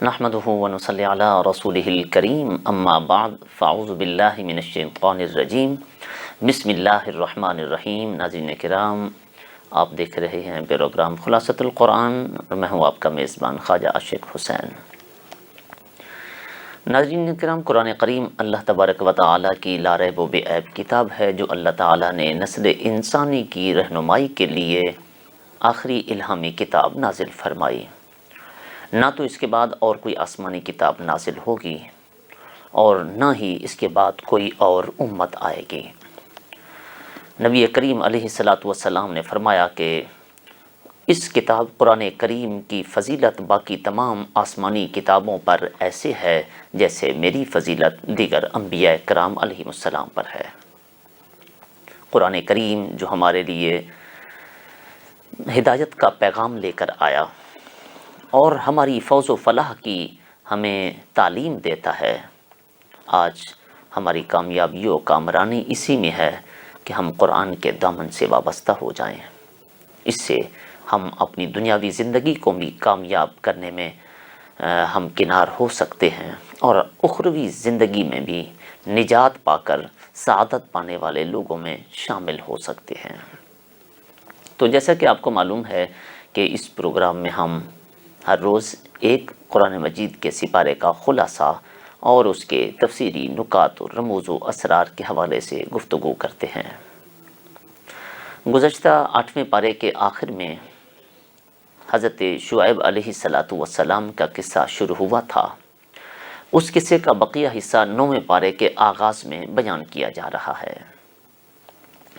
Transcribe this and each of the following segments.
نحمده ونصلی علی رسوله الکریم اما بعد فاعوذ باللہ من الشیطان الرجیم بسم اللہ الرحمن الرحیم۔ ناظرین کرام، آپ دیکھ رہے ہیں پروگرام خلاصۃ القرآن اور میں ہوں آپ کا میزبان خواجہ عاشق حسین۔ ناظرین کرام، قرآن کریم اللہ تبارک و تعالیٰ کی لا ریب و بے عیب کتاب ہے جو اللہ تعالیٰ نے نسل انسانی کی رہنمائی کے لیے آخری الہامی کتاب نازل فرمائی۔ نہ تو اس کے بعد اور کوئی آسمانی کتاب نازل ہوگی اور نہ ہی اس کے بعد کوئی اور امت آئے گی۔ نبی کریم علیہ الصلاۃ والسلام نے فرمایا کہ اس کتاب قرآن کریم کی فضیلت باقی تمام آسمانی کتابوں پر ایسے ہے جیسے میری فضیلت دیگر انبیاء کرام علیہ السلام پر ہے۔ قرآن کریم جو ہمارے لیے ہدایت کا پیغام لے کر آیا اور ہماری فوز و فلاح کی ہمیں تعلیم دیتا ہے، آج ہماری کامیابی و کامرانی اسی میں ہے کہ ہم قرآن کے دامن سے وابستہ ہو جائیں۔ اس سے ہم اپنی دنیاوی زندگی کو بھی کامیاب کرنے میں ہم کنار ہو سکتے ہیں اور اخروی زندگی میں بھی نجات پا کر سعادت پانے والے لوگوں میں شامل ہو سکتے ہیں۔ تو جیسا کہ آپ کو معلوم ہے کہ اس پروگرام میں ہم ہر روز ایک قرآن مجید کے سپارے کا خلاصہ اور اس کے تفسیری نکات و رموز و اسرار کے حوالے سے گفتگو کرتے ہیں۔ گزشتہ 8ویں پارے کے آخر میں حضرت شعیب علیہ السلام کا قصہ شروع ہوا تھا۔ اس قصے کا بقیہ حصہ 9ویں پارے کے آغاز میں بیان کیا جا رہا ہے۔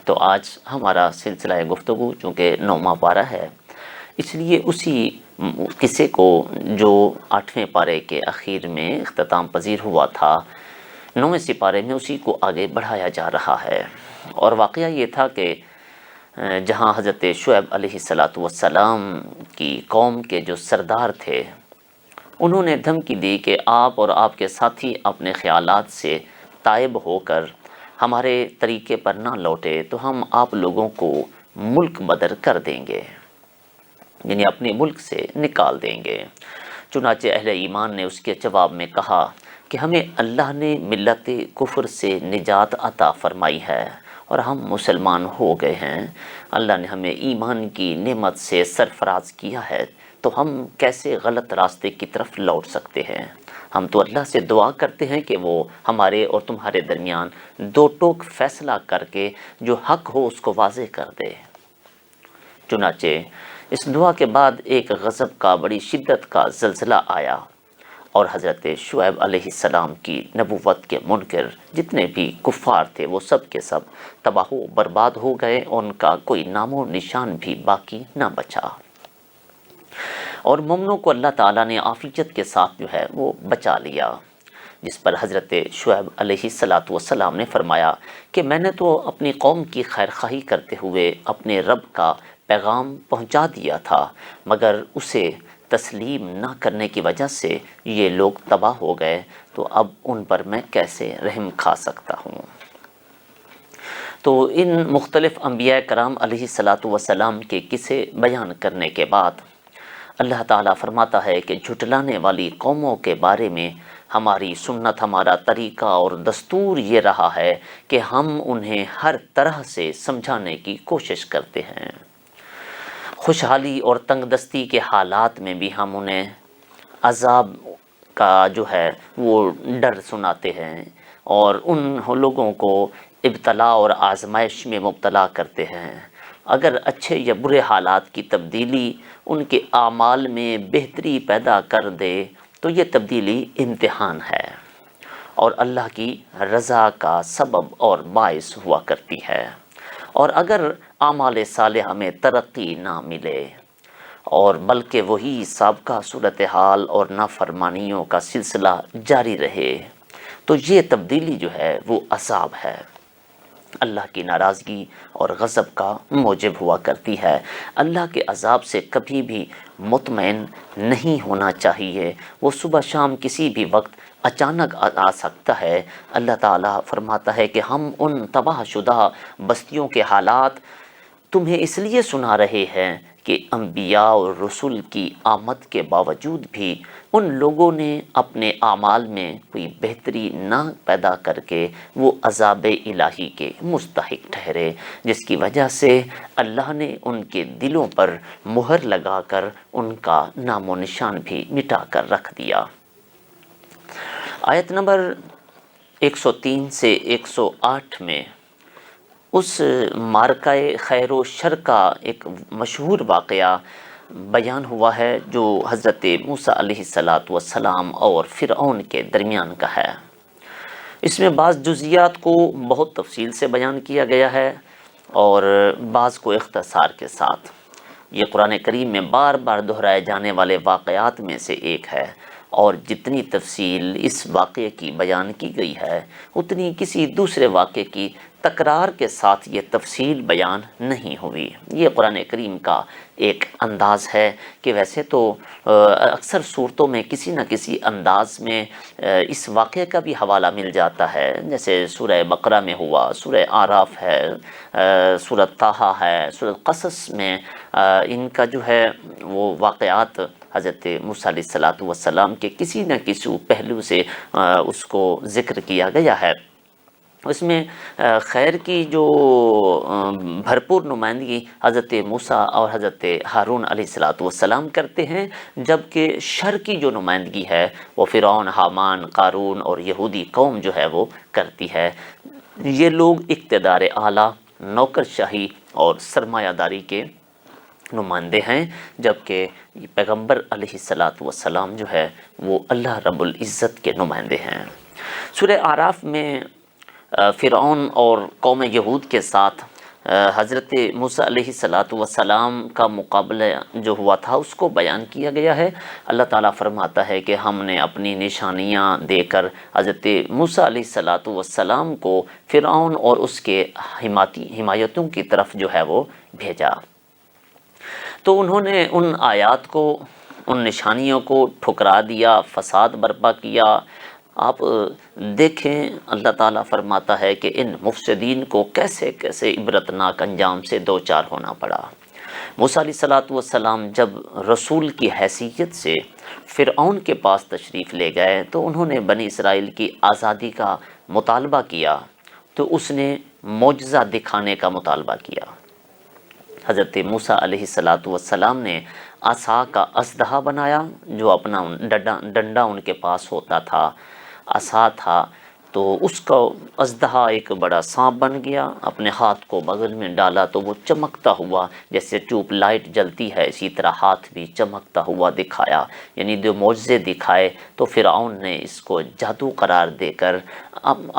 تو آج ہمارا سلسلہ گفتگو چونکہ 9واں پارہ ہے، اس لیے اسی قصے کو جو 8ویں پارے کے اخیر میں اختتام پذیر ہوا تھا، 9ویں سپارے میں اسی کو آگے بڑھایا جا رہا ہے۔ اور واقعہ یہ تھا کہ جہاں حضرت شعیب علیہ السلام کی قوم کے جو سردار تھے، انہوں نے دھمکی دی کہ آپ اور آپ کے ساتھی اپنے خیالات سے تائب ہو کر ہمارے طریقے پر نہ لوٹے تو ہم آپ لوگوں کو ملک بدر کر دیں گے، یعنی اپنے ملک سے نکال دیں گے۔ چنانچہ اہل ایمان نے اس کے جواب میں کہا کہ ہمیں اللہ نے ملت کفر سے نجات عطا فرمائی ہے اور ہم مسلمان ہو گئے ہیں۔ اللہ نے ہمیں ایمان کی نعمت سے سرفراز کیا ہے، تو ہم کیسے غلط راستے کی طرف لوٹ سکتے ہیں؟ ہم تو اللہ سے دعا کرتے ہیں کہ وہ ہمارے اور تمہارے درمیان دو ٹوک فیصلہ کر کے جو حق ہو اس کو واضح کر دے۔ چنانچہ اس دعا کے بعد ایک غضب کا بڑی شدت کا زلزلہ آیا اور حضرت شعیب علیہ السلام کی نبوت کے منکر جتنے بھی کفار تھے وہ سب کے سب تباہ و برباد ہو گئے، ان کا کوئی نام و نشان بھی باقی نہ بچا۔ اور مومنوں کو اللہ تعالیٰ نے عافیت کے ساتھ جو ہے وہ بچا لیا، جس پر حضرت شعیب علیہ السلام نے فرمایا کہ میں نے تو اپنی قوم کی خیر خواہی کرتے ہوئے اپنے رب کا پیغام پہنچا دیا تھا، مگر اسے تسلیم نہ کرنے کی وجہ سے یہ لوگ تباہ ہو گئے، تو اب ان پر میں کیسے رحم کھا سکتا ہوں؟ تو ان مختلف انبیاء کرام علیہ السلام کے قصے بیان کرنے کے بعد اللہ تعالیٰ فرماتا ہے کہ جھٹلانے والی قوموں کے بارے میں ہماری سنت، ہمارا طریقہ اور دستور یہ رہا ہے کہ ہم انہیں ہر طرح سے سمجھانے کی کوشش کرتے ہیں۔ خوشحالی اور تنگ دستی کے حالات میں بھی ہم انہیں عذاب کا جو ہے وہ ڈر سناتے ہیں اور ان لوگوں کو ابتلا اور آزمائش میں مبتلا کرتے ہیں۔ اگر اچھے یا برے حالات کی تبدیلی ان کے اعمال میں بہتری پیدا کر دے تو یہ تبدیلی امتحان ہے اور اللہ کی رضا کا سبب اور باعث ہوا کرتی ہے۔ اور اگر اعمال صالحہ میں ترقی نہ ملے اور بلکہ وہی سابقہ صورتحال اور نافرمانیوں کا سلسلہ جاری رہے تو یہ تبدیلی جو ہے وہ عذاب ہے، اللہ کی ناراضگی اور غضب کا موجب ہوا کرتی ہے۔ اللہ کے عذاب سے کبھی بھی مطمئن نہیں ہونا چاہیے، وہ صبح شام کسی بھی وقت اچانک آ سکتا ہے۔ اللہ تعالیٰ فرماتا ہے کہ ہم ان تباہ شدہ بستیوں کے حالات تمہیں اس لیے سنا رہے ہیں کہ انبیاء اور رسول کی آمد کے باوجود بھی ان لوگوں نے اپنے اعمال میں کوئی بہتری نہ پیدا کر کے وہ عذاب الہی کے مستحق ٹھہرے، جس کی وجہ سے اللہ نے ان کے دلوں پر مہر لگا کر ان کا نام و نشان بھی مٹا کر رکھ دیا۔ آیت نمبر 103 سے 108 میں اس معرکہ خیر و شر کا ایک مشہور واقعہ بیان ہوا ہے جو حضرت موسیٰ علیہ السلام اور فرعون کے درمیان کا ہے۔ اس میں بعض جزیات کو بہت تفصیل سے بیان کیا گیا ہے اور بعض کو اختصار کے ساتھ۔ یہ قرآن کریم میں بار بار دہرائے جانے والے واقعات میں سے ایک ہے، اور جتنی تفصیل اس واقعے کی بیان کی گئی ہے اتنی کسی دوسرے واقعے کی تکرار کے ساتھ یہ تفصیل بیان نہیں ہوئی۔ یہ قرآن کریم کا ایک انداز ہے کہ ویسے تو اکثر صورتوں میں کسی نہ کسی انداز میں اس واقعے کا بھی حوالہ مل جاتا ہے، جیسے سورہ بقرہ میں ہوا، سورہ آراف ہے، سورہ طٰہٰ ہے، سورہ قصص میں ان کا جو ہے وہ واقعات حضرت موسیٰ علیہ السلام کے کسی نہ کسی پہلو سے اس کو ذکر کیا گیا ہے۔ اس میں خیر کی جو بھرپور نمائندگی حضرت موسیٰ اور حضرت ہارون علیہ السلام کرتے ہیں، جبکہ شر کی جو نمائندگی ہے وہ فرعون، حامان، قارون اور یہودی قوم جو ہے وہ کرتی ہے۔ یہ لوگ اقتدار اعلیٰ، نوکرشاہی اور سرمایہ داری کے نمائندے ہیں، جبکہ پیغمبر علیہ السلام جو ہے وہ اللہ رب العزت کے نمائندے ہیں۔ سورہ آراف میں فرعون اور قوم یہود کے ساتھ حضرت موسیٰ علیہ السلام کا مقابلہ جو ہوا تھا اس کو بیان کیا گیا ہے۔ اللہ تعالیٰ فرماتا ہے کہ ہم نے اپنی نشانیاں دے کر حضرت موسیٰ علیہ السلام کو فرعون اور اس کے حمایتوں کی طرف جو ہے وہ بھیجا، تو انہوں نے ان آیات کو، ان نشانیوں کو ٹھکرا دیا، فساد برپا کیا۔ آپ دیکھیں اللہ تعالیٰ فرماتا ہے کہ ان مفسدین کو کیسے کیسے عبرتناک انجام سے دوچار ہونا پڑا۔ موسیٰ علیہ السلام جب رسول کی حیثیت سے فرعون کے پاس تشریف لے گئے تو انہوں نے بنی اسرائیل کی آزادی کا مطالبہ کیا، تو اس نے معجزہ دکھانے کا مطالبہ کیا۔ حضرت موسیٰ علیہ السلام نے عصا کا اژدہا بنایا، جو اپنا ڈنڈا ان کے پاس ہوتا تھا، عصا تھا، تو اس کا اژدہا ایک بڑا سانپ بن گیا۔ اپنے ہاتھ کو بغل میں ڈالا تو وہ چمکتا ہوا، جیسے ٹیوب لائٹ جلتی ہے اسی طرح ہاتھ بھی چمکتا ہوا دکھایا، یعنی جو معجزے دکھائے تو فرعون نے اس کو جادو قرار دے کر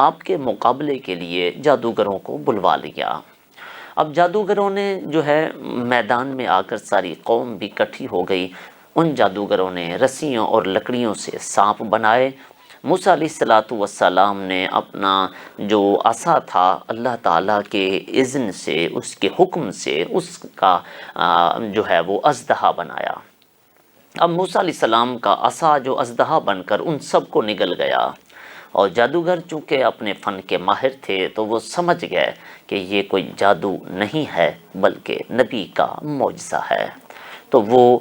آپ کے مقابلے کے لیے جادوگروں کو بلوا لیا۔ اب جادوگروں نے جو ہے میدان میں آ کر ساری قوم بھی اکٹھی ہو گئی۔ ان جادوگروں نے رسیوں اور لکڑیوں سے سانپ بنائے۔ موسیٰ علیہ السلام نے اپنا جو عصا تھا اللہ تعالیٰ کے اذن سے، اس کے حکم سے اس کا جو ہے وہ اژدہا بنایا۔ اب موسیٰ علیہ السلام کا عصا جو اژدہا بن کر ان سب کو نگل گیا، اور جادوگر چونکہ اپنے فن کے ماہر تھے تو وہ سمجھ گئے کہ یہ کوئی جادو نہیں ہے بلکہ نبی کا معجزہ ہے، تو وہ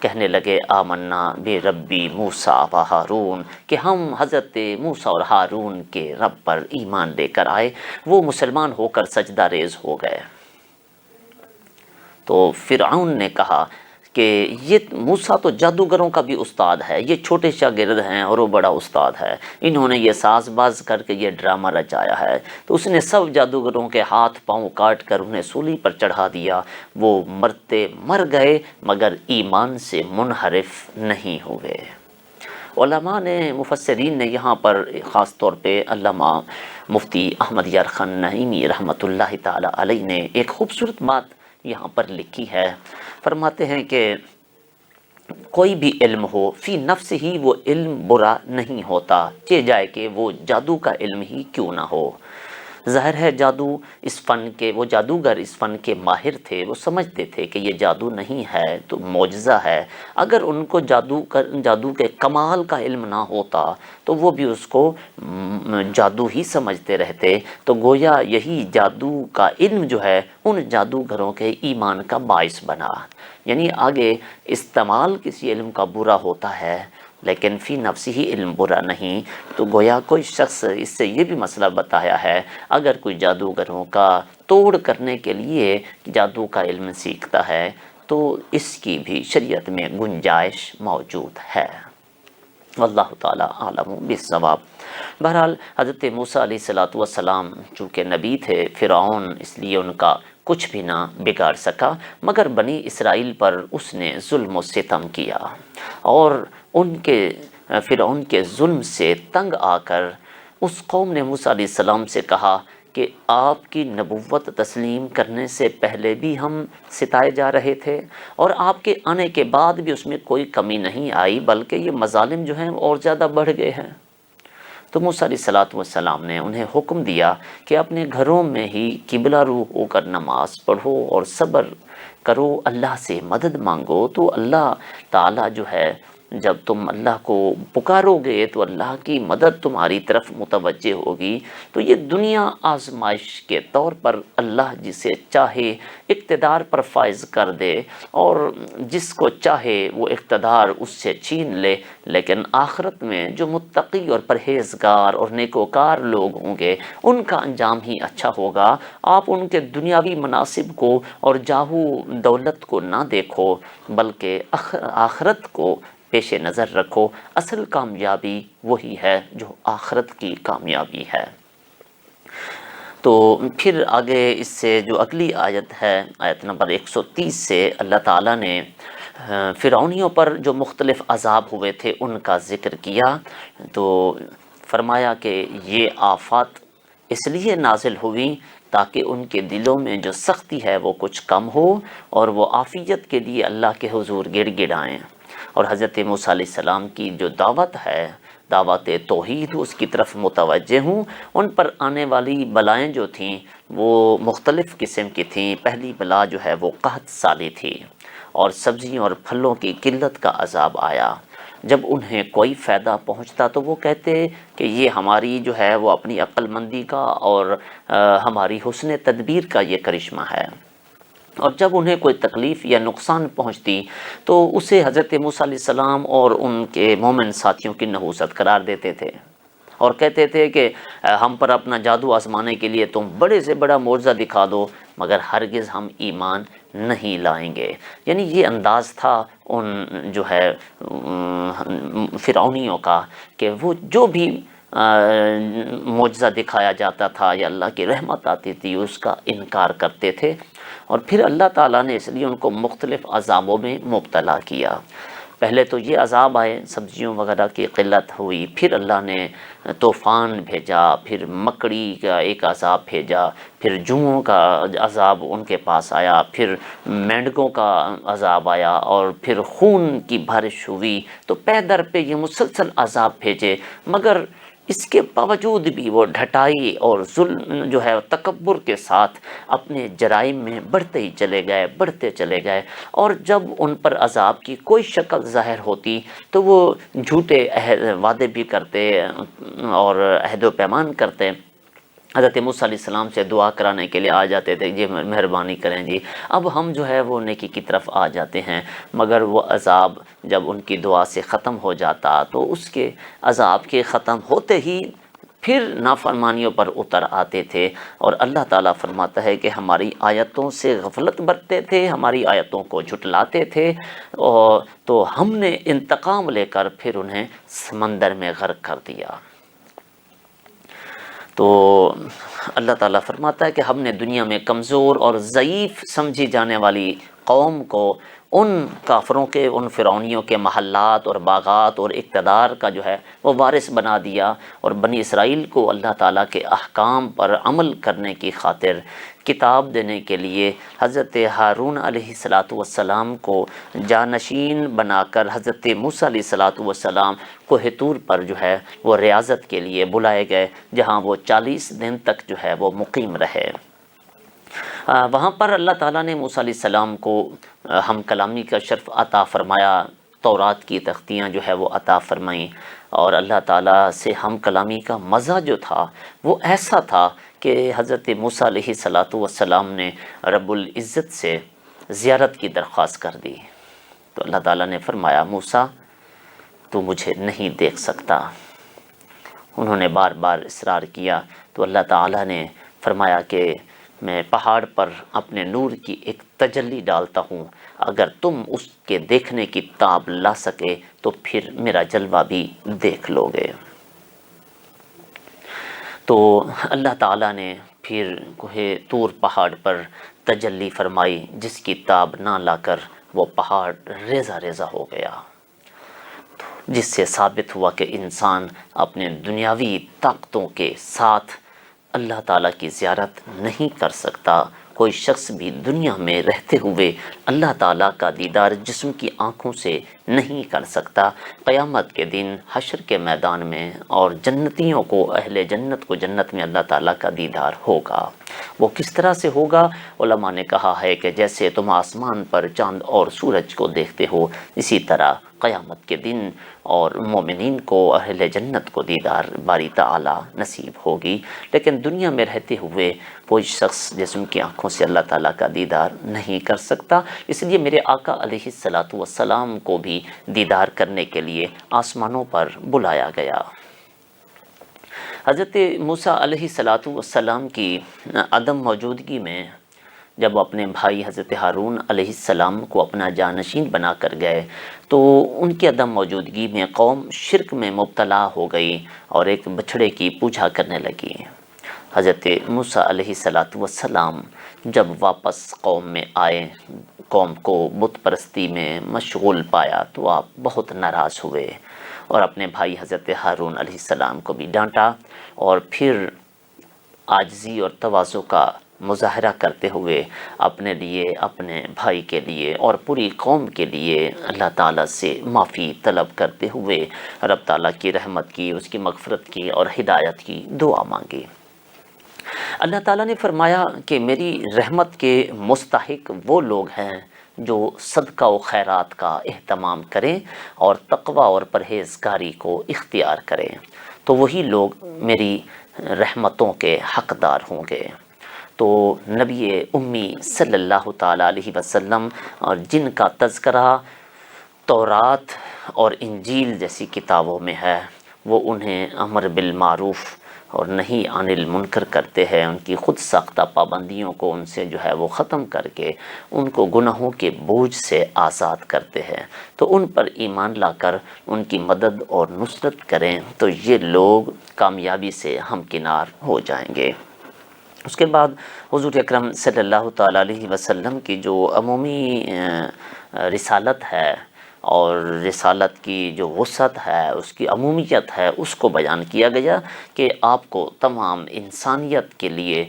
کہنے لگے آمنا بربی موسیٰ و ہارون، کہ ہم حضرت موسیٰ اور ہارون کے رب پر ایمان لے کر آئے۔ وہ مسلمان ہو کر سجدہ ریز ہو گئے۔ تو فرعون نے کہا کہ یہ موسیٰ تو جادوگروں کا بھی استاد ہے، یہ چھوٹے شاگرد ہیں اور وہ بڑا استاد ہے، انہوں نے یہ ساز باز کر کے یہ ڈرامہ رچایا ہے۔ تو اس نے سب جادوگروں کے ہاتھ پاؤں کاٹ کر انہیں سولی پر چڑھا دیا۔ وہ مرتے مر گئے مگر ایمان سے منحرف نہیں ہوئے۔ علماء نے، مفسرین نے یہاں پر خاص طور پہ علامہ مفتی احمد یار خان نعیمی رحمۃ اللہ تعالی علیہ نے ایک خوبصورت بات یہاں پر لکھی ہے۔ فرماتے ہیں کہ کوئی بھی علم ہو فی نفس ہی وہ علم برا نہیں ہوتا، چہ جائے کہ وہ جادو کا علم ہی کیوں نہ ہو۔ ظاہر ہے جادو اس فن کے، وہ جادوگر اس فن کے ماہر تھے، وہ سمجھتے تھے کہ یہ جادو نہیں ہے تو معجزہ ہے۔ اگر ان کو جادو کے کمال کا علم نہ ہوتا تو وہ بھی اس کو جادو ہی سمجھتے رہتے، تو گویا یہی جادو کا علم جو ہے ان جادوگروں کے ایمان کا باعث بنا۔ یعنی آگے استعمال کسی علم کا برا ہوتا ہے لیکن فی نفسی ہی علم برا نہیں، تو گویا کوئی شخص اس سے یہ بھی مسئلہ بتایا ہے، اگر کوئی جادوگروں کا توڑ کرنے کے لیے جادو کا علم سیکھتا ہے تو اس کی بھی شریعت میں گنجائش موجود ہے۔ واللہ تعالی عالم بالصواب۔ بہرحال حضرت موسیٰ علیہ السلام چونکہ نبی تھے، فرعون اس لیے ان کا کچھ بھی نہ بگاڑ سکا، مگر بنی اسرائیل پر اس نے ظلم و ستم کیا، اور ان کے فرعون کے ظلم سے تنگ آ کر اس قوم نے موسیٰ علیہ السلام سے کہا کہ آپ کی نبوت تسلیم کرنے سے پہلے بھی ہم ستائے جا رہے تھے، اور آپ کے آنے کے بعد بھی اس میں کوئی کمی نہیں آئی، بلکہ یہ مظالم جو ہیں اور زیادہ بڑھ گئے ہیں۔ تو موسیٰ علیہ السلام نے انہیں حکم دیا کہ اپنے گھروں میں ہی قبلہ رو ہو کر نماز پڑھو اور صبر کرو، اللہ سے مدد مانگو، تو اللہ تعالیٰ جو ہے جب تم اللہ کو پکارو گے تو اللہ کی مدد تمہاری طرف متوجہ ہوگی۔ تو یہ دنیا آزمائش کے طور پر اللہ جسے چاہے اقتدار پر فائز کر دے اور جس کو چاہے وہ اقتدار اس سے چھین لے، لیکن آخرت میں جو متقی اور پرہیزگار اور نیکوکار لوگ ہوں گے ان کا انجام ہی اچھا ہوگا۔ آپ ان کے دنیاوی مناصب کو اور جاہو دولت کو نہ دیکھو، بلکہ آخرت کو پیش نظر رکھو۔ اصل کامیابی وہی ہے جو آخرت کی کامیابی ہے۔ تو پھر آگے اس سے جو اگلی آیت ہے، آیت نمبر 130 سے اللہ تعالیٰ نے فرعونیوں پر جو مختلف عذاب ہوئے تھے ان کا ذکر کیا، تو فرمایا کہ یہ آفات اس لیے نازل ہوئی تاکہ ان کے دلوں میں جو سختی ہے وہ کچھ کم ہو اور وہ عافیت کے لیے اللہ کے حضور گڑ گڑائیں، اور حضرت موسیٰ علیہ السلام کی جو دعوت ہے، دعوت توحید، اس کی طرف متوجہ ہوں۔ ان پر آنے والی بلائیں جو تھیں وہ مختلف قسم کی تھیں۔ پہلی بلا جو ہے وہ قحط سالی تھی، اور سبزیوں اور پھلوں کی قلت کا عذاب آیا۔ جب انہیں کوئی فائدہ پہنچتا تو وہ کہتے کہ یہ ہماری جو ہے وہ اپنی عقل مندی کا اور ہماری حسن تدبیر کا یہ کرشمہ ہے، اور جب انہیں کوئی تکلیف یا نقصان پہنچتی تو اسے حضرت موسیٰ علیہ السلام اور ان کے مومن ساتھیوں کی نحوست قرار دیتے تھے، اور کہتے تھے کہ ہم پر اپنا جادو آزمانے کے لیے تم بڑے سے بڑا معجزہ دکھا دو، مگر ہرگز ہم ایمان نہیں لائیں گے۔ یعنی یہ انداز تھا ان جو ہے فرعونیوں کا کہ وہ جو بھی معجزہ دکھایا جاتا تھا یا اللہ کی رحمت آتی تھی اس کا انکار کرتے تھے، اور پھر اللہ تعالیٰ نے اس لیے ان کو مختلف عذابوں میں مبتلا کیا۔ پہلے تو یہ عذاب آئے، سبزیوں وغیرہ کی قلت ہوئی، پھر اللہ نے طوفان بھیجا، پھر مکڑی کا ایک عذاب بھیجا، پھر جوؤں کا عذاب ان کے پاس آیا، پھر مینڈکوں کا عذاب آیا، اور پھر خون کی بارش ہوئی۔ تو پے در پہ یہ مسلسل عذاب بھیجے، مگر اس کے باوجود بھی وہ ڈھٹائی اور ظلم جو ہے تکبر کے ساتھ اپنے جرائم میں بڑھتے ہی چلے گئے، اور جب ان پر عذاب کی کوئی شکل ظاہر ہوتی تو وہ جھوٹے وعدے بھی کرتے اور عہد و پیمان کرتے۔ حضرت موسیٰ علیہ السلام سے دعا کرانے کے لیے آ جاتے تھے، جی مہربانی کریں جی اب ہم جو ہے وہ نیکی کی طرف آ جاتے ہیں، مگر وہ عذاب جب ان کی دعا سے ختم ہو جاتا تو اس کے عذاب کے ختم ہوتے ہی پھر نافرمانیوں پر اتر آتے تھے، اور اللہ تعالیٰ فرماتا ہے کہ ہماری آیتوں سے غفلت برتتے تھے، ہماری آیتوں کو جھٹلاتے تھے، اور تو ہم نے انتقام لے کر پھر انہیں سمندر میں غرق کر دیا۔ تو اللہ تعالیٰ فرماتا ہے کہ ہم نے دنیا میں کمزور اور ضعیف سمجھی جانے والی قوم کو ان کافروں کے، ان فرعونیوں کے محلات اور باغات اور اقتدار کا جو ہے وہ وارث بنا دیا، اور بنی اسرائیل کو اللہ تعالیٰ کے احکام پر عمل کرنے کی خاطر کتاب دینے کے لیے حضرت ہارون علیہ السلام کو جانشین بنا کر حضرت موسیٰ علیہ السلام کوہ طور پر جو ہے وہ ریاضت کے لیے بلائے گئے، جہاں وہ 40 دن تک جو ہے وہ مقیم رہے۔ وہاں پر اللہ تعالیٰ نے موسیٰ علیہ السلام کو ہم کلامی کا شرف عطا فرمایا، تورات کی تختیاں جو ہے وہ عطا فرمائیں، اور اللہ تعالیٰ سے ہم کلامی کا مزہ جو تھا وہ ایسا تھا کہ حضرت موسیٰ علیہ السلام نے رب العزت سے زیارت کی درخواست کر دی۔ تو اللہ تعالیٰ نے فرمایا موسیٰ تو مجھے نہیں دیکھ سکتا۔ انہوں نے بار بار اصرار کیا تو اللہ تعالیٰ نے فرمایا کہ میں پہاڑ پر اپنے نور کی ایک تجلی ڈالتا ہوں، اگر تم اس کے دیکھنے کی تاب لا سکے تو پھر میرا جلوہ بھی دیکھ لو گے۔ تو اللہ تعالیٰ نے پھر کوہ طور پہاڑ پر تجلی فرمائی، جس کی تاب نہ لا کر وہ پہاڑ ریزہ ریزہ ہو گیا، جس سے ثابت ہوا کہ انسان اپنے دنیاوی طاقتوں کے ساتھ اللہ تعالیٰ کی زیارت نہیں کر سکتا۔ کوئی شخص بھی دنیا میں رہتے ہوئے اللہ تعالیٰ کا دیدار جسم کی آنکھوں سے نہیں کر سکتا۔ قیامت کے دن حشر کے میدان میں اور جنتیوں کو، اہل جنت کو جنت میں اللہ تعالیٰ کا دیدار ہوگا۔ وہ کس طرح سے ہوگا؟ علماء نے کہا ہے کہ جیسے تم آسمان پر چاند اور سورج کو دیکھتے ہو، اسی طرح قیامت کے دن اور مومنین کو، اہل جنت کو دیدار باری تعالی نصیب ہوگی۔ لیکن دنیا میں رہتے ہوئے کوئی شخص جسم کی آنکھوں سے اللہ تعالیٰ کا دیدار نہیں کر سکتا، اس لیے میرے آقا علیہ السلام کو بھی دیدار کرنے کے لیے آسمانوں پر بلایا گیا۔ حضرت موسیٰ علیہ السلام کی عدم موجودگی میں جب وہ اپنے بھائی حضرت ہارون علیہ السلام کو اپنا جانشین بنا کر گئے تو ان کی عدم موجودگی میں قوم شرک میں مبتلا ہو گئی اور ایک بچھڑے کی پوجا کرنے لگی۔ حضرت موسیٰ علیہ السلام جب واپس قوم میں آئے، قوم کو بت پرستی میں مشغول پایا تو آپ بہت ناراض ہوئے اور اپنے بھائی حضرت ہارون علیہ السلام کو بھی ڈانٹا، اور پھر عاجزی اور تواضع کا مظاہرہ کرتے ہوئے اپنے لیے، اپنے بھائی کے لیے اور پوری قوم کے لیے اللہ تعالیٰ سے معافی طلب کرتے ہوئے رب تعالیٰ کی رحمت کی، اس کی مغفرت کی اور ہدایت کی دعا مانگی۔ اللہ تعالیٰ نے فرمایا کہ میری رحمت کے مستحق وہ لوگ ہیں جو صدقہ و خیرات کا اہتمام کریں اور تقوی اور پرہیزگاری کو اختیار کریں، تو وہی لوگ میری رحمتوں کے حقدار ہوں گے۔ تو نبی امی صلی اللہ تعالیٰ علیہ وسلم اور جن کا تذکرہ تورات اور انجیل جیسی کتابوں میں ہے، وہ انہیں امر بالمعروف اور نہیں عن المنکر کرتے ہیں، ان کی خود ساختہ پابندیوں کو ان سے جو ہے وہ ختم کر کے ان کو گناہوں کے بوجھ سے آزاد کرتے ہیں۔ تو ان پر ایمان لا کر ان کی مدد اور نصرت کریں تو یہ لوگ کامیابی سے ہمکنار ہو جائیں گے۔ اس کے بعد حضور اکرم صلی اللہ تعالیٰ علیہ وسلم کی جو عمومی رسالت ہے اور رسالت کی جو وسعت ہے، اس کی عمومیت ہے، اس کو بیان کیا گیا کہ آپ کو تمام انسانیت کے لیے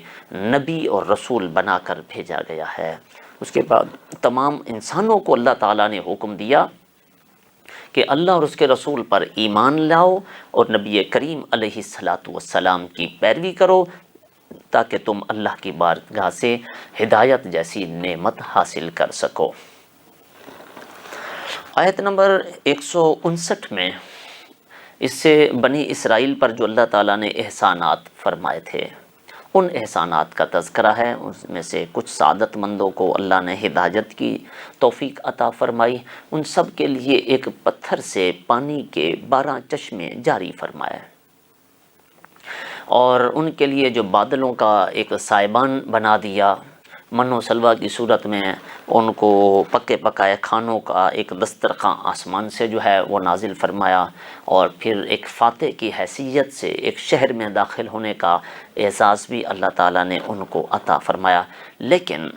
نبی اور رسول بنا کر بھیجا گیا ہے۔ اس کے بعد تمام انسانوں کو اللہ تعالیٰ نے حکم دیا کہ اللہ اور اس کے رسول پر ایمان لاؤ اور نبی کریم علیہ السلام کی پیروی کرو تاکہ تم اللہ کی بارگاہ سے ہدایت جیسی نعمت حاصل کر سکو۔ آیت نمبر 159 میں اس سے بنی اسرائیل پر جو اللہ تعالیٰ نے احسانات فرمائے تھے، ان احسانات کا تذکرہ ہے۔ اس میں سے کچھ سعادت مندوں کو اللہ نے ہدایت کی توفیق عطا فرمائی، ان سب کے لیے ایک پتھر سے پانی کے 12 چشمے جاری فرمائے، اور ان کے لیے جو بادلوں کا ایک سائبان بنا دیا، من و سلوہ کی صورت میں ان کو پکے پکائے کھانوں کا ایک دسترخواں آسمان سے جو ہے وہ نازل فرمایا، اور پھر ایک فاتح کی حیثیت سے ایک شہر میں داخل ہونے کا اعزاز بھی اللہ تعالیٰ نے ان کو عطا فرمایا۔ لیکن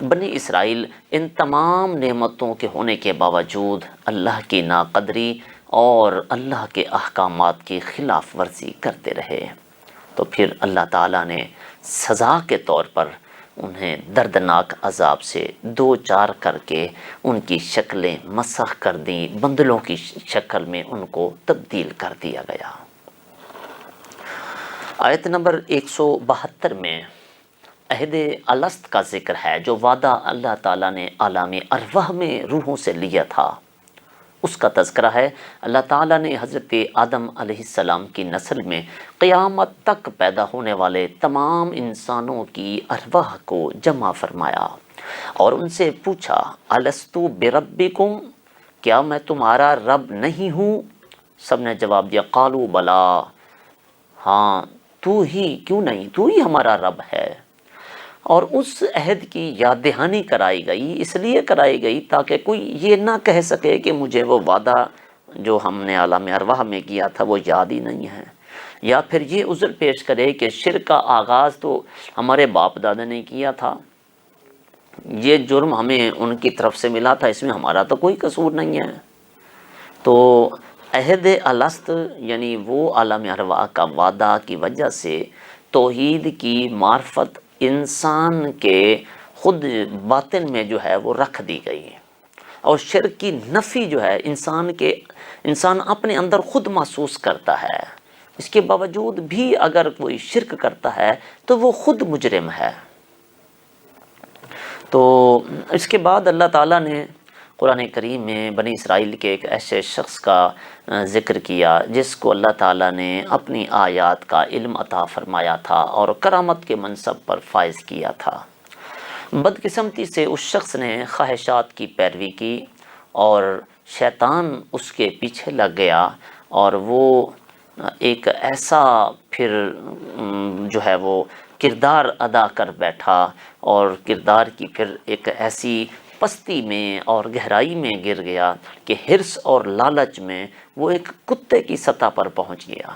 بنی اسرائیل ان تمام نعمتوں کے ہونے کے باوجود اللہ کی ناقدری اور اللہ کے احکامات کی خلاف ورزی کرتے رہے، تو پھر اللہ تعالیٰ نے سزا کے طور پر انہیں دردناک عذاب سے دو چار کر کے ان کی شکلیں مسخ کر دیں، بندلوں کی شکل میں ان کو تبدیل کر دیا گیا۔ آیت نمبر 172 میں عہد الست کا ذکر ہے، جو وعدہ اللہ تعالیٰ نے عالم ارواح میں روحوں سے لیا تھا، اس کا تذکرہ ہے۔ اللہ تعالیٰ نے حضرت آدم علیہ السلام کی نسل میں قیامت تک پیدا ہونے والے تمام انسانوں کی ارواح کو جمع فرمایا اور ان سے پوچھا، الستو بربکم، کیا میں تمہارا رب نہیں ہوں؟ سب نے جواب دیا، قالوا بلا، ہاں تو ہی، کیوں نہیں، تو ہی ہمارا رب ہے۔ اور اس عہد کی یاد دہانی کرائی گئی، اس لیے کرائی گئی تاکہ کوئی یہ نہ کہہ سکے کہ مجھے وہ وعدہ جو ہم نے عالم ارواح میں کیا تھا وہ یاد ہی نہیں ہے، یا پھر یہ عذر پیش کرے کہ شرک کا آغاز تو ہمارے باپ دادا نے کیا تھا، یہ جرم ہمیں ان کی طرف سے ملا تھا، اس میں ہمارا تو کوئی قصور نہیں ہے۔ تو عہد الست یعنی وہ عالم ارواح کا وعدہ کی وجہ سے توحید کی معرفت انسان کے خود باطن میں جو ہے وہ رکھ دی گئی، اور شرک کی نفی جو ہے انسان اپنے اندر خود محسوس کرتا ہے، اس کے باوجود بھی اگر کوئی شرک کرتا ہے تو وہ خود مجرم ہے۔ تو اس کے بعد اللہ تعالیٰ نے قرآن کریم میں بنی اسرائیل کے ایک ایسے شخص کا ذکر کیا جس کو اللہ تعالیٰ نے اپنی آیات کا علم عطا فرمایا تھا اور کرامت کے منصب پر فائز کیا تھا۔ بدقسمتی سے اس شخص نے خواہشات کی پیروی کی اور شیطان اس کے پیچھے لگ گیا، اور وہ ایک ایسا پھر جو ہے وہ کردار ادا کر بیٹھا، اور کردار کی پھر ایک ایسی پستی میں اور گہرائی میں گر گیا کہ حرص اور لالچ میں وہ ایک کتے کی سطح پر پہنچ گیا۔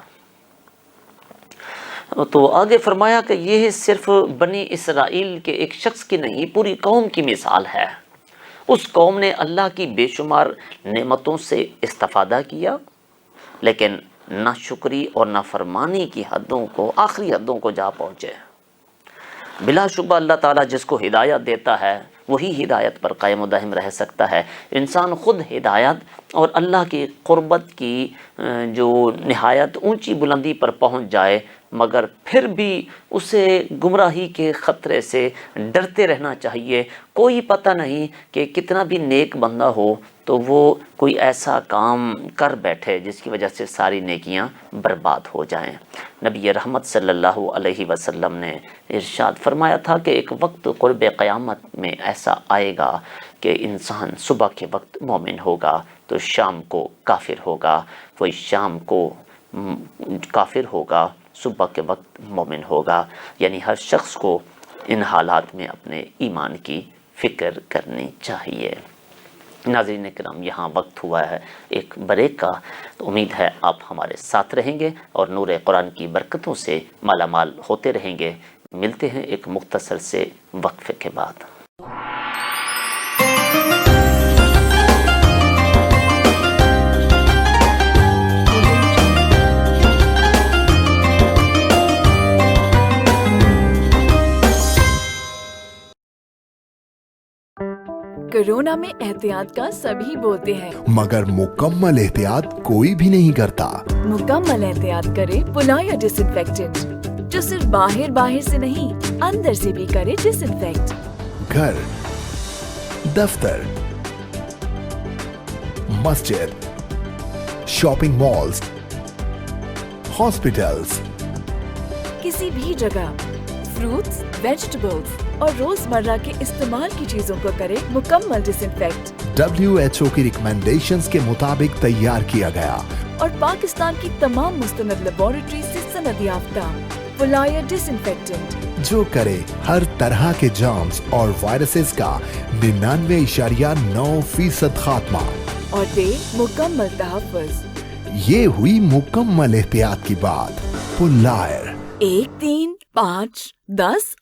تو آگے فرمایا کہ یہ صرف بنی اسرائیل کے ایک شخص کی نہیں، پوری قوم کی مثال ہے۔ اس قوم نے اللہ کی بے شمار نعمتوں سے استفادہ کیا، لیکن ناشکری اور نافرمانی کی حدوں کو، آخری حدوں کو جا پہنچے۔ بلا شبہ اللہ تعالیٰ جس کو ہدایت دیتا ہے وہی ہدایت پر قائم و دائم رہ سکتا ہے۔ انسان خود ہدایت اور اللہ کی قربت کی جو نہایت اونچی بلندی پر پہنچ جائے، مگر پھر بھی اسے گمراہی کے خطرے سے ڈرتے رہنا چاہیے۔ کوئی پتہ نہیں کہ کتنا بھی نیک بندہ ہو تو وہ کوئی ایسا کام کر بیٹھے جس کی وجہ سے ساری نیکیاں برباد ہو جائیں۔ نبی رحمت صلی اللہ علیہ وسلم نے ارشاد فرمایا تھا کہ ایک وقت قرب قیامت میں ایسا آئے گا کہ انسان صبح کے وقت مومن ہوگا تو شام کو کافر ہوگا، وہی شام کو کافر ہوگا، صبح کے وقت مومن ہوگا۔ یعنی ہر شخص کو ان حالات میں اپنے ایمان کی فکر کرنی چاہیے۔ ناظرین کرام، یہاں وقت ہوا ہے ایک بریک کا، تو امید ہے آپ ہمارے ساتھ رہیں گے اور نور قرآن کی برکتوں سے مالا مال ہوتے رہیں گے۔ ملتے ہیں ایک مختصر سے وقفے کے بعد۔ کورونا میں احتیاط کا سبھی بولتے ہیں، مگر مکمل احتیاط کوئی بھی نہیں کرتا۔ مکمل احتیاط کرے پولایا ڈس انفیکٹنٹ، جو صرف باہر سے نہیں اندر سے بھی کرے ڈس انفیکٹ۔ گھر، دفتر، مسجد، شاپنگ مالز، ہاسپٹلز، کسی بھی جگہ فروٹس، ویجیٹیبلز اور روزمرہ کے استعمال کی چیزوں کو کرے مکمل ڈس انفیکٹ۔ WHO کی ریکمینڈیشنز کے مطابق تیار کیا گیا اور پاکستان کی تمام مستند لیبارٹری سے سند یافتہ پولایا ڈس انفیکٹنٹ، جو کرے ہر طرح کے جرمز اور وائرسز کا 99.9% خاتمہ اور دے مکمل تحفظ۔ یہ ہوئی مکمل احتیاط کی بات۔ پولائر 1 3 5, 10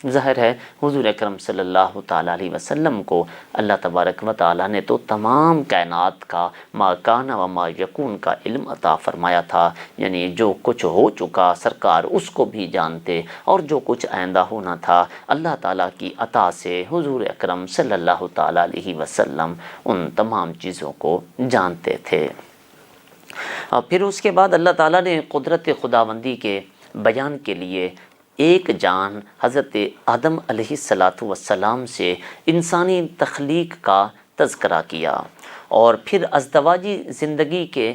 ظاہر ہے حضور اکرم صلی اللہ تعالیٰ علیہ وسلم کو اللہ تبارک و تعالیٰ نے تو تمام کائنات کا ما کان و ما یکون کا علم عطا فرمایا تھا، یعنی جو کچھ ہو چکا سرکار اس کو بھی جانتے، اور جو کچھ آئندہ ہونا تھا اللہ تعالیٰ کی عطا سے حضور اکرم صلی اللہ تعالیٰ علیہ وسلم ان تمام چیزوں کو جانتے تھے۔ اور پھر اس کے بعد اللہ تعالیٰ نے قدرت خداوندی کے بیان کے لیے ایک جان حضرت آدم علیہ السلام سے انسانی تخلیق کا تذکرہ کیا، اور پھر ازدواجی زندگی کے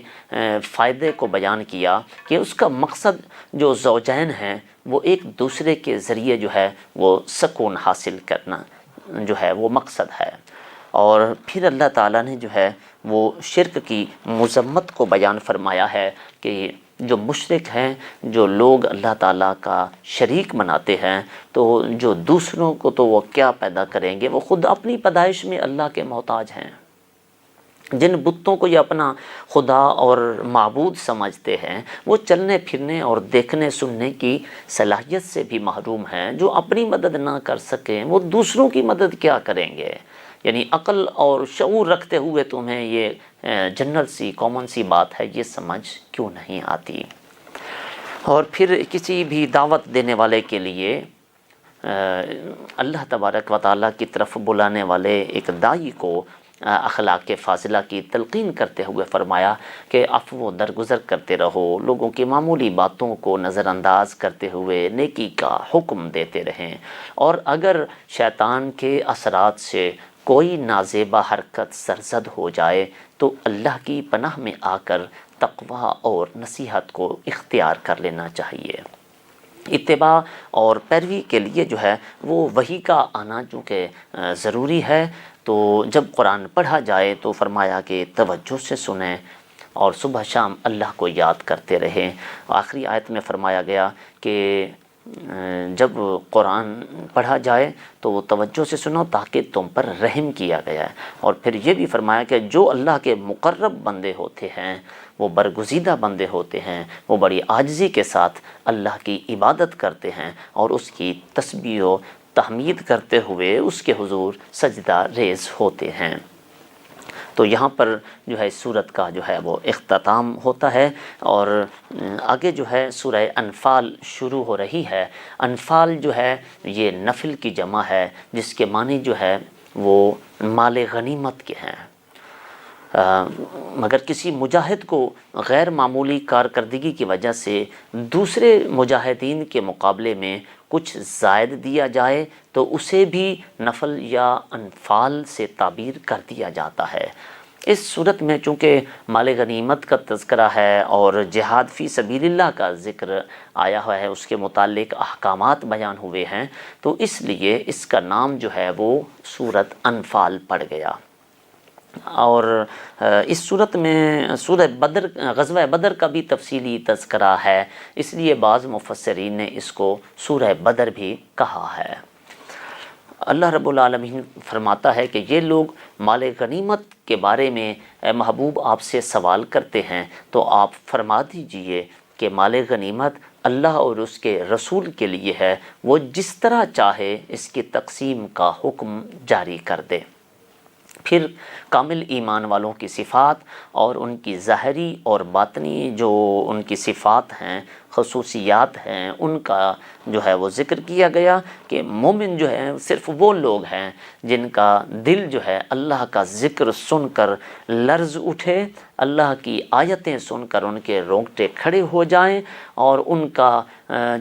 فائدے کو بیان کیا کہ اس کا مقصد جو زوجین ہیں وہ ایک دوسرے کے ذریعے جو ہے وہ سکون حاصل کرنا جو ہے وہ مقصد ہے۔ اور پھر اللہ تعالیٰ نے جو ہے وہ شرک کی مذمت کو بیان فرمایا ہے کہ جو مشرک ہیں، جو لوگ اللہ تعالیٰ کا شریک مناتے ہیں، تو جو دوسروں کو تو وہ کیا پیدا کریں گے، وہ خود اپنی پیدائش میں اللہ کے محتاج ہیں۔ جن بتوں کو یہ اپنا خدا اور معبود سمجھتے ہیں وہ چلنے پھرنے اور دیکھنے سننے کی صلاحیت سے بھی محروم ہیں۔ جو اپنی مدد نہ کر سکیں وہ دوسروں کی مدد کیا کریں گے؟ یعنی عقل اور شعور رکھتے ہوئے تمہیں یہ جنرل سی کامن سی بات ہے، یہ سمجھ کیوں نہیں آتی؟ اور پھر کسی بھی دعوت دینے والے کے لیے اللہ تبارک و تعالیٰ کی طرف بلانے والے ایک داعی کو اخلاق فاضلہ کی تلقین کرتے ہوئے فرمایا کہ عفو و درگزر کرتے رہو، لوگوں کی معمولی باتوں کو نظر انداز کرتے ہوئے نیکی کا حکم دیتے رہیں، اور اگر شیطان کے اثرات سے کوئی نازیبا حرکت سرزد ہو جائے تو اللہ کی پناہ میں آ کر تقوی اور نصیحت کو اختیار کر لینا چاہیے۔ اتباع اور پیروی کے لیے جو ہے وہ وحی کا آنا چونکہ ضروری ہے، تو جب قرآن پڑھا جائے تو فرمایا کہ توجہ سے سنیں اور صبح شام اللہ کو یاد کرتے رہیں۔ آخری آیت میں فرمایا گیا کہ جب قرآن پڑھا جائے تو وہ توجہ سے سنو تاکہ تم پر رحم کیا گیا ہے، اور پھر یہ بھی فرمایا کہ جو اللہ کے مقرب بندے ہوتے ہیں، وہ برگزیدہ بندے ہوتے ہیں، وہ بڑی عاجزی کے ساتھ اللہ کی عبادت کرتے ہیں اور اس کی تسبیح و تحمید کرتے ہوئے اس کے حضور سجدہ ریز ہوتے ہیں۔ تو یہاں پر جو ہے سورت کا جو ہے وہ اختتام ہوتا ہے، اور آگے جو ہے سورہ انفال شروع ہو رہی ہے۔ انفال جو ہے یہ نفل کی جمع ہے، جس کے معنی جو ہے وہ مال غنیمت کے ہیں۔ مگر کسی مجاہد کو غیر معمولی کارکردگی کی وجہ سے دوسرے مجاہدین کے مقابلے میں کچھ زائد دیا جائے تو اسے بھی نفل یا انفال سے تعبیر کر دیا جاتا ہے۔ اس صورت میں چونکہ مال غنیمت کا تذکرہ ہے اور جہاد فی سبیل اللہ کا ذکر آیا ہوا ہے، اس کے متعلق احکامات بیان ہوئے ہیں، تو اس لیے اس کا نام جو ہے وہ سورت انفال پڑ گیا۔ اور اس صورت میں سورہ بدر، غزوہ بدر کا بھی تفصیلی تذکرہ ہے، اس لیے بعض مفسرین نے اس کو سورہ بدر بھی کہا ہے۔ اللہ رب العالمین فرماتا ہے کہ یہ لوگ مال غنیمت کے بارے میں اے محبوب آپ سے سوال کرتے ہیں تو آپ فرما دیجئے کہ مال غنیمت اللہ اور اس کے رسول کے لیے ہے، وہ جس طرح چاہے اس کی تقسیم کا حکم جاری کر دے۔ پھر کامل ایمان والوں کی صفات اور ان کی ظاہری اور باطنی جو ان کی صفات ہیں، خصوصیات ہیں، ان کا جو ہے وہ ذکر کیا گیا کہ مومن جو ہے صرف وہ لوگ ہیں جن کا دل جو ہے اللہ کا ذکر سن کر لرز اٹھے، اللہ کی آیتیں سن کر ان کے رونگٹے کھڑے ہو جائیں، اور ان کا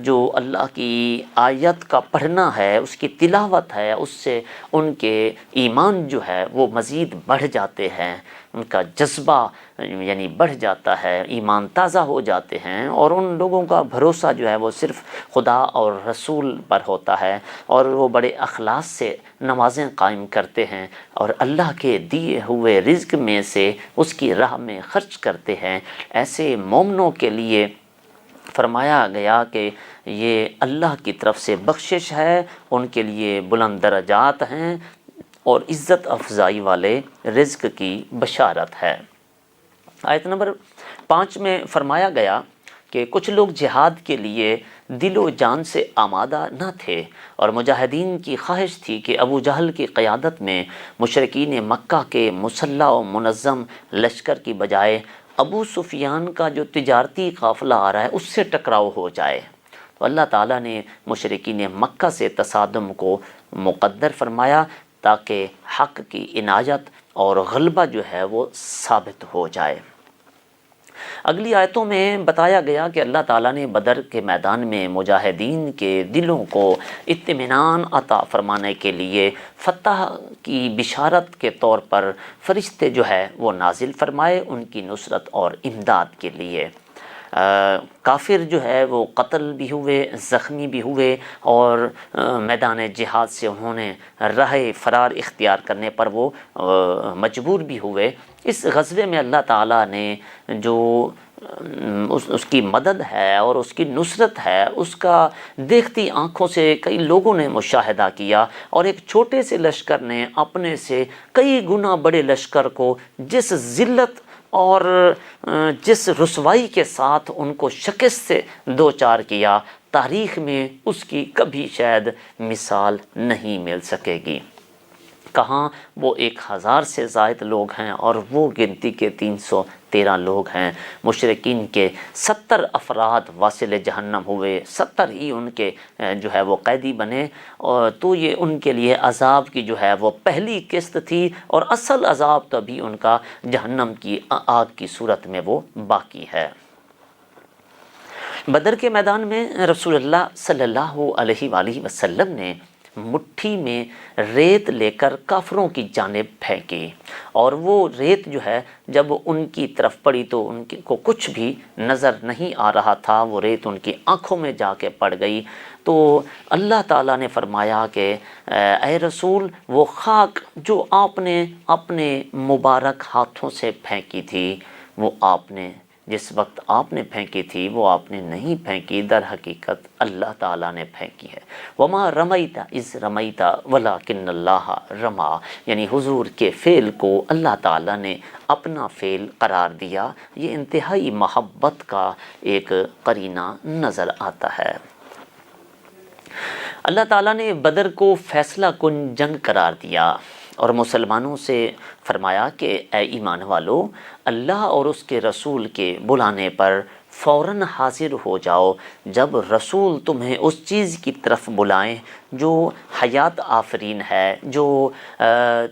جو اللہ کی آیت کا پڑھنا ہے، اس کی تلاوت ہے، اس سے ان کے ایمان جو ہے وہ مزید بڑھ جاتے ہیں، ان کا جذبہ یعنی بڑھ جاتا ہے، ایمان تازہ ہو جاتے ہیں، اور ان لوگوں کا بھروسہ جو ہے وہ صرف خدا اور رسول پر ہوتا ہے، اور وہ بڑے اخلاص سے نمازیں قائم کرتے ہیں اور اللہ کے دیے ہوئے رزق میں سے اس کی راہ میں خرچ کرتے ہیں۔ ایسے مومنوں کے لیے فرمایا گیا کہ یہ اللہ کی طرف سے بخشش ہے، ان کے لیے بلند درجات ہیں اور عزت افزائی والے رزق کی بشارت ہے۔ آیت نمبر 5 میں فرمایا گیا کہ کچھ لوگ جہاد کے لیے دل و جان سے آمادہ نہ تھے، اور مجاہدین کی خواہش تھی کہ ابو جہل کی قیادت میں مشرکین مکہ کے مسلح و منظم لشکر کی بجائے ابو سفیان کا جو تجارتی قافلہ آ رہا ہے اس سے ٹکراؤ ہو جائے۔ تو اللہ تعالیٰ نے مشرکین مکہ سے تصادم کو مقدر فرمایا تاکہ حق کی عنایت اور غلبہ جو ہے وہ ثابت ہو جائے۔ اگلی آیتوں میں بتایا گیا کہ اللہ تعالیٰ نے بدر کے میدان میں مجاہدین کے دلوں کو اطمینان عطا فرمانے کے لیے فتح کی بشارت کے طور پر فرشتے جو ہے وہ نازل فرمائے ان کی نصرت اور امداد کے لیے۔ کافر جو ہے وہ قتل بھی ہوئے، زخمی بھی ہوئے، اور میدان جہاد سے انہوں نے راہ فرار اختیار کرنے پر وہ مجبور بھی ہوئے۔ اس غزوے میں اللہ تعالیٰ نے جو اس کی مدد ہے اور اس کی نصرت ہے اس کا دیکھتی آنکھوں سے کئی لوگوں نے مشاہدہ کیا، اور ایک چھوٹے سے لشکر نے اپنے سے کئی گنا بڑے لشکر کو جس ذلت اور جس رسوائی کے ساتھ ان کو شکست سے دوچار کیا، تاریخ میں اس کی کبھی شاید مثال نہیں مل سکے گی۔ کہاں وہ 1000 سے زائد لوگ ہیں اور وہ گنتی کے 313 لوگ ہیں۔ مشرکین کے 70 افراد واصل جہنم ہوئے، 70 ہی ان کے جو ہے وہ قیدی بنے، اور تو یہ ان کے لیے عذاب کی جو ہے وہ پہلی قسط تھی، اور اصل عذاب تو ابھی ان کا جہنم کی آگ کی صورت میں وہ باقی ہے۔ بدر کے میدان میں رسول اللہ صلی اللہ علیہ وآلہ وسلم نے مٹھی میں ریت لے کر کافروں کی جانب پھینکی، اور وہ ریت جو ہے جب ان کی طرف پڑی تو ان کو کچھ بھی نظر نہیں آ رہا تھا، وہ ریت ان کی آنکھوں میں جا کے پڑ گئی۔ تو اللہ تعالیٰ نے فرمایا کہ اے رسول، وہ خاک جو آپ نے اپنے مبارک ہاتھوں سے پھینکی تھی، وہ آپ نے جس وقت آپ نے پھینکی تھی وہ آپ نے نہیں پھینکی، در حقیقت اللہ تعالیٰ نے پھینکی ہے۔ وما رمیت اذ رمیت ولکن اللہ رما، یعنی حضور کے فعل کو اللہ تعالیٰ نے اپنا فعل قرار دیا۔ یہ انتہائی محبت کا ایک قرینہ نظر آتا ہے۔ اللہ تعالیٰ نے بدر کو فیصلہ کن جنگ قرار دیا اور مسلمانوں سے فرمایا کہ اے ایمان والو، اللہ اور اس کے رسول کے بلانے پر فوراً حاضر ہو جاؤ۔ جب رسول تمہیں اس چیز کی طرف بلائیں جو حیات آفرین ہے، جو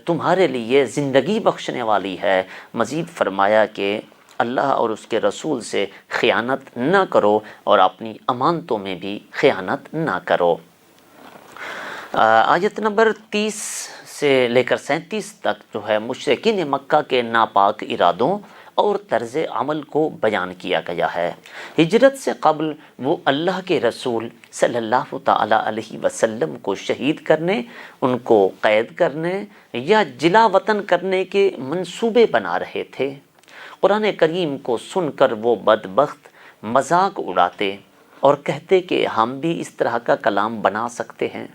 تمہارے لیے زندگی بخشنے والی ہے۔ مزید فرمایا کہ اللہ اور اس کے رسول سے خیانت نہ کرو اور اپنی امانتوں میں بھی خیانت نہ کرو۔ آیت نمبر 30 سے لے کر 37 تک جو ہے مشرکین مکہ کے ناپاک ارادوں اور طرز عمل کو بیان کیا گیا ہے۔ ہجرت سے قبل وہ اللہ کے رسول صلی اللہ تعالی علیہ وسلم کو شہید کرنے، ان کو قید کرنے یا جلا وطن کرنے کے منصوبے بنا رہے تھے۔ قرآن کریم کو سن کر وہ بدبخت مذاق اڑاتے اور کہتے کہ ہم بھی اس طرح کا کلام بنا سکتے ہیں۔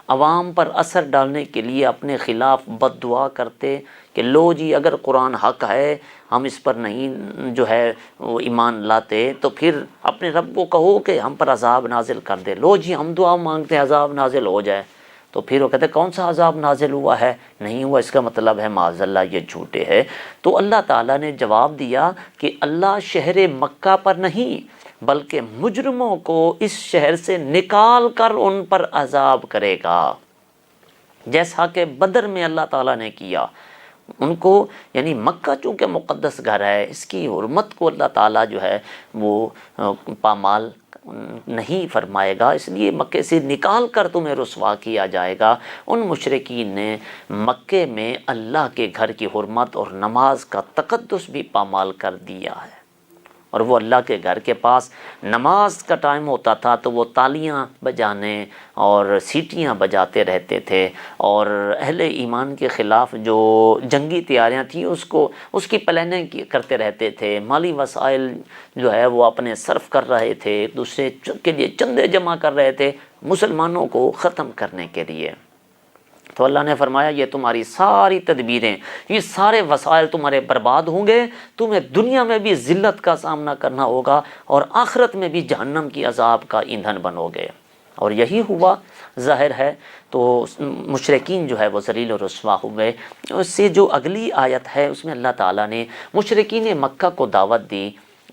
عوام پر اثر ڈالنے کے لیے اپنے خلاف بد دعا کرتے کہ لو جی، اگر قرآن حق ہے، ہم اس پر نہیں جو ہے وہ ایمان لاتے تو پھر اپنے رب کو کہو کہ ہم پر عذاب نازل کر دے۔ لو جی، ہم دعا مانگتے ہیں عذاب نازل ہو جائے، تو پھر وہ کہتے کون سا عذاب نازل ہوا ہے؟ نہیں ہوا، اس کا مطلب ہے معاذ اللہ یہ جھوٹے ہے۔ تو اللہ تعالیٰ نے جواب دیا کہ اللہ شہر مکہ پر نہیں بلکہ مجرموں کو اس شہر سے نکال کر ان پر عذاب کرے گا، جیسا کہ بدر میں اللہ تعالیٰ نے کیا ان کو۔ یعنی مکہ چونکہ مقدس گھر ہے، اس کی حرمت کو اللہ تعالیٰ جو ہے وہ پامال نہیں فرمائے گا، اس لیے مکے سے نکال کر تمہیں رسوا کیا جائے گا۔ ان مشرکین نے مکے میں اللہ کے گھر کی حرمت اور نماز کا تقدس بھی پامال کر دیا ہے، اور وہ اللہ کے گھر کے پاس نماز کا ٹائم ہوتا تھا تو وہ تالیاں بجانے اور سیٹیاں بجاتے رہتے تھے، اور اہل ایمان کے خلاف جو جنگی تیاریاں تھیں اس کی پلاننگ کرتے رہتے تھے، مالی وسائل جو ہے وہ اپنے صرف کر رہے تھے، ایک دوسرے کے لیے چندے جمع کر رہے تھے مسلمانوں کو ختم کرنے کے لیے۔ تو اللہ نے فرمایا یہ تمہاری ساری تدبیریں، یہ سارے وسائل تمہارے برباد ہوں گے، تمہیں دنیا میں بھی ذلت کا سامنا کرنا ہوگا اور آخرت میں بھی جہنم کی عذاب کا ایندھن بنو گے۔ اور یہی ہوا ظاہر ہے۔ تو مشرکین جو ہے وہ ذلیل و رسوا ہوئے۔ اس سے جو اگلی آیت ہے اس میں اللہ تعالیٰ نے مشرکین مکہ کو دعوت دی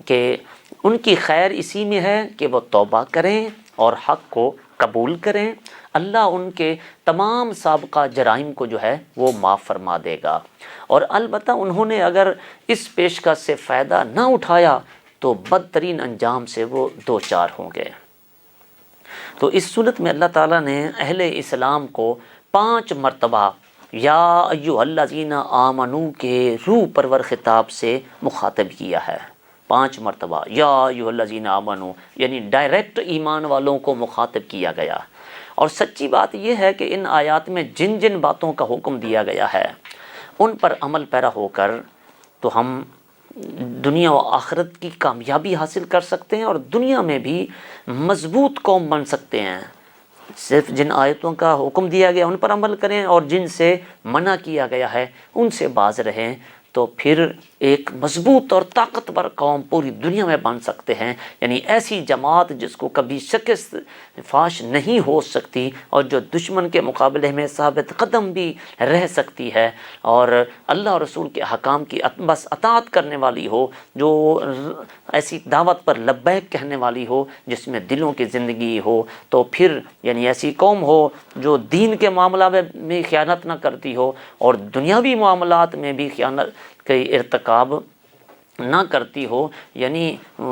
کہ ان کی خیر اسی میں ہے کہ وہ توبہ کریں اور حق کو قبول کریں، اللہ ان کے تمام سابقہ جرائم کو جو ہے وہ معاف فرما دے گا، اور البتہ انہوں نے اگر اس پیشکش سے فائدہ نہ اٹھایا تو بدترین انجام سے وہ دوچار ہوں گے۔ تو اس صورت میں اللہ تعالیٰ نے اہل اسلام کو 5 مرتبہ یا ایھا الذین آمنو کے روح پرور خطاب سے مخاطب کیا ہے۔ 5 مرتبہ یا ایھا الذین آمنو، یعنی ڈائریکٹ ایمان والوں کو مخاطب کیا گیا۔ اور سچی بات یہ ہے کہ ان آیات میں جن جن باتوں کا حکم دیا گیا ہے ان پر عمل پیرا ہو کر تو ہم دنیا و آخرت کی کامیابی حاصل کر سکتے ہیں اور دنیا میں بھی مضبوط قوم بن سکتے ہیں۔ صرف جن آیتوں کا حکم دیا گیا ان پر عمل کریں اور جن سے منع کیا گیا ہے ان سے باز رہیں، تو پھر ایک مضبوط اور طاقتور قوم پوری دنیا میں بن سکتے ہیں، یعنی ایسی جماعت جس کو کبھی شکست فاش نہیں ہو سکتی اور جو دشمن کے مقابلے میں ثابت قدم بھی رہ سکتی ہے اور اللہ اور رسول کے حکام کی بس اطاعت کرنے والی ہو، جو ایسی دعوت پر لبیک کہنے والی ہو جس میں دلوں کی زندگی ہو، تو پھر یعنی ایسی قوم ہو جو دین کے معاملہ میں خیانت نہ کرتی ہو اور دنیاوی معاملات میں بھی خیانت کا ارتکاب نہ کرتی ہو، یعنی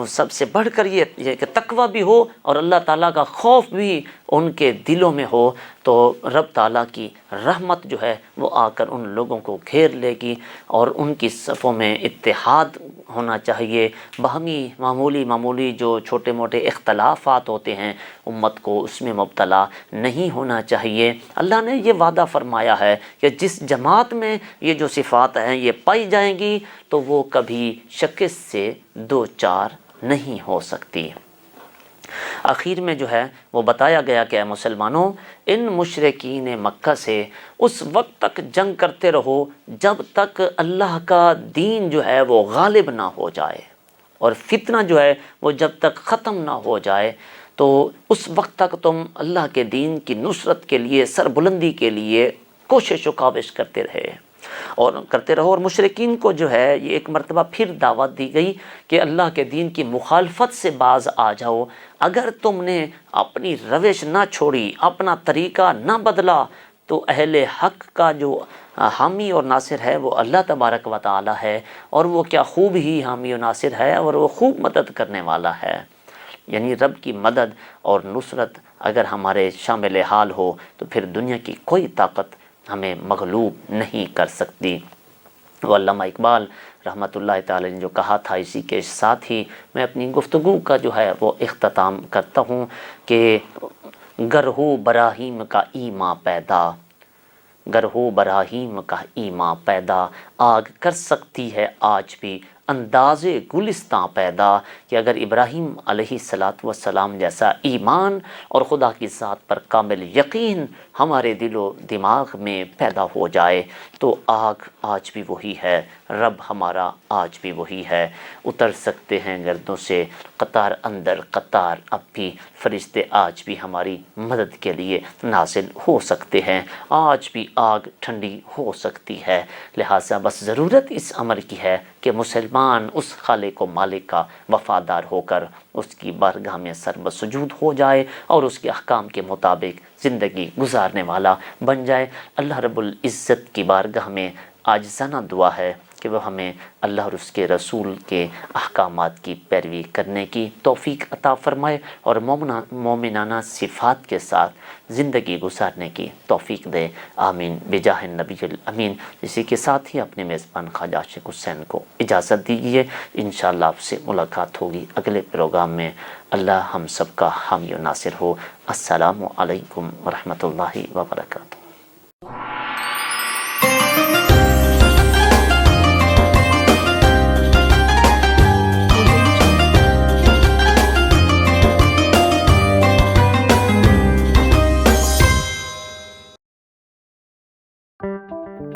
سب سے بڑھ کر یہ کہ تقوی بھی ہو اور اللہ تعالیٰ کا خوف بھی ان کے دلوں میں ہو، تو رب تعالیٰ کی رحمت جو ہے وہ آ کر ان لوگوں کو گھیر لے گی اور ان کی صفوں میں اتحاد ہونا چاہیے۔ باہمی معمولی جو چھوٹے موٹے اختلافات ہوتے ہیں امت کو اس میں مبتلا نہیں ہونا چاہیے۔ اللہ نے یہ وعدہ فرمایا ہے کہ جس جماعت میں یہ جو صفات ہیں یہ پائی جائیں گی تو وہ کبھی شکست سے دوچار نہیں ہو سکتی۔ آخر میں جو ہے وہ بتایا گیا کہ اے مسلمانوں، ان مشرکین مکہ سے اس وقت تک جنگ کرتے رہو جب تک اللہ کا دین جو ہے وہ غالب نہ ہو جائے، اور فتنہ جو ہے وہ جب تک ختم نہ ہو جائے، تو اس وقت تک تم اللہ کے دین کی نصرت کے لیے، سربلندی کے لیے کوشش و کاوش کرتے رہو اور مشرکین کو جو ہے یہ ایک مرتبہ پھر دعوت دی گئی کہ اللہ کے دین کی مخالفت سے باز آ جاؤ۔ اگر تم نے اپنی روش نہ چھوڑی، اپنا طریقہ نہ بدلا، تو اہل حق کا جو حامی اور ناصر ہے وہ اللہ تبارک و تعالی ہے، اور وہ کیا خوب ہی حامی و ناصر ہے اور وہ خوب مدد کرنے والا ہے۔ یعنی رب کی مدد اور نصرت اگر ہمارے شامل حال ہو تو پھر دنیا کی کوئی طاقت ہمیں مغلوب نہیں کر سکتی۔ وہ علامہ اقبال رحمۃ اللہ تعالی نے جو کہا تھا، اسی کے ساتھ ہی میں اپنی گفتگو کا جو ہے وہ اختتام کرتا ہوں کہ گر ہو براہیم کا ایماں پیدا، گر ہو براہیم کا ایماں پیدا، آگ کر سکتی ہے آج بھی انداز گلستاں پیدا، کہ اگر ابراہیم علیہ السلام جیسا ایمان اور خدا کی ذات پر کامل یقین ہمارے دل و دماغ میں پیدا ہو جائے تو آگ آج بھی وہی ہے، رب ہمارا آج بھی وہی ہے۔ اتر سکتے ہیں گردوں سے قطار اندر قطار، اب بھی فرشتے آج بھی ہماری مدد کے لیے نازل ہو سکتے ہیں، آج بھی آگ ٹھنڈی ہو سکتی ہے۔ لہٰذا بس ضرورت اس عمل کی ہے کہ مسلمان اس خالق و مالک کا وفادار ہو کر اس کی بارگاہ میں سر بسجود ہو جائے اور اس کے احکام کے مطابق زندگی گزارنے والا بن جائے۔ اللہ رب العزت کی بارگاہ میں عاجزانہ دعا ہے کہ وہ ہمیں اللہ اور اس کے رسول کے احکامات کی پیروی کرنے کی توفیق عطا فرمائے اور مومنانہ صفات کے ساتھ زندگی گزارنے کی توفیق دے، آمین بجاہ النبی الامین۔ اسی کے ساتھ ہی اپنے میزبان خواجہ عاشق حسین کو اجازت دیجیے، انشاءاللہ آپ سے ملاقات ہوگی اگلے پروگرام میں۔ اللہ ہم سب کا حامی و ناصر ہو۔ السلام علیکم ورحمۃ اللہ وبرکاتہ۔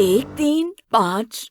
1, 3, 5,